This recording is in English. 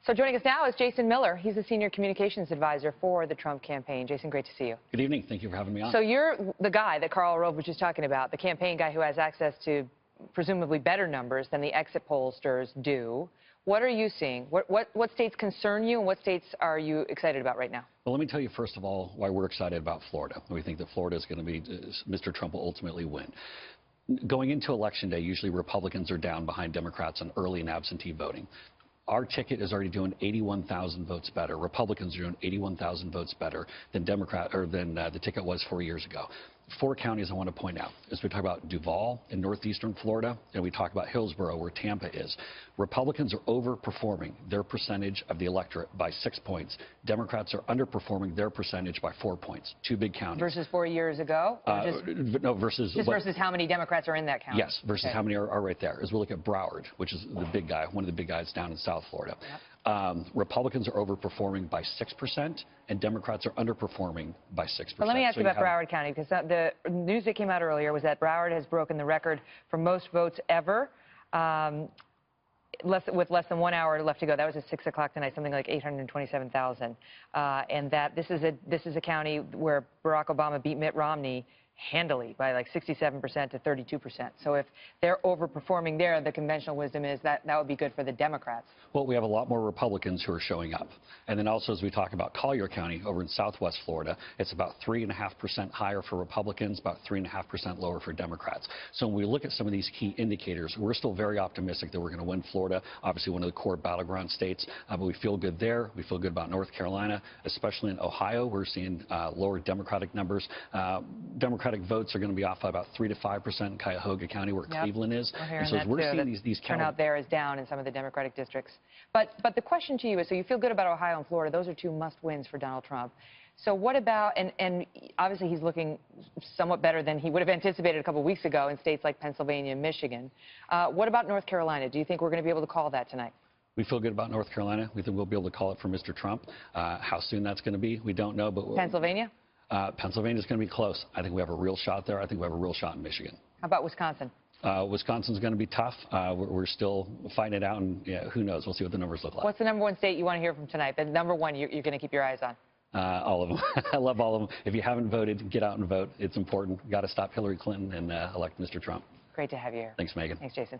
So joining us now is Jason Miller. He's the senior communications advisor for the Trump campaign. Jason, great to see you. Good evening. Thank you for having me on. So you're the guy that Karl Rove was just talking about, the campaign guy who has access to presumably better numbers than the exit pollsters do. What are you seeing? What states concern you, and what states are you excited about right now? Well, let me tell you, first of all, why we're excited about Florida. We think that Florida is going to be, Mr. Trump will ultimately win. Going into Election Day, usually Republicans are down behind Democrats on early and absentee voting. Our ticket is already doing 81,000 votes better. Republicans are doing 81,000 votes better than the ticket was 4 years ago. 4 counties I want to point out. As we talk about Duval in northeastern Florida, and we talk about Hillsborough, where Tampa is, Republicans are overperforming their percentage of the electorate by 6 points. Democrats are underperforming their percentage by 4 points. 2 big counties. Versus 4 years ago? No, versus how many Democrats are in that county? Yes, versus how many are right there. As we look at Broward, which is the big guy, one of the big guys down in South Florida. Yep. Republicans are overperforming by 6%, and Democrats are underperforming by 6%. But let me ask you about Broward County, because the news that came out earlier was that Broward has broken the record for most votes ever, with less than 1 hour left to go. That was at 6 o'clock tonight, something like 827,000. And that this is a county where Barack Obama beat Mitt Romney handily by like 67% to 32%. So if they're overperforming there, the conventional wisdom is that that would be good for the Democrats. Well, we have a lot more Republicans who are showing up. And then also, as we talk about Collier County over in southwest Florida, it's about 3.5% higher for Republicans, about 3.5% lower for Democrats. So when we look at some of these key indicators, we're still very optimistic that we're going to win Florida, obviously one of the core battleground states. But we feel good there. We feel good about North Carolina, especially in Ohio. We're seeing lower Democratic numbers. Democratic votes are going to be off by about 3 to 5% in Cuyahoga County, where Cleveland is. And so as we're seeing these turnout there is down in some of the Democratic districts. But the question to you is, so you feel good about Ohio and Florida. Those are 2 must-wins for Donald Trump. So what about, and obviously he's looking somewhat better than he would have anticipated a couple weeks ago in states like Pennsylvania and Michigan. What about North Carolina? Do you think we're going to be able to call that tonight? We feel good about North Carolina. We think we'll be able to call it for Mr. Trump. How soon that's going to be, we don't know. But Pennsylvania? Pennsylvania's going to be close. I think we have a real shot there. I think we have a real shot in Michigan. How about Wisconsin? Wisconsin's going to be tough. We're still fighting it out, and who knows? We'll see what the numbers look like. What's the #1 state you want to hear from tonight? The #1 you're going to keep your eyes on? All of them. I love all of them. If you haven't voted, get out and vote. It's important. Got to stop Hillary Clinton and elect Mr. Trump. Great to have you here. Thanks, Megan. Thanks, Jason.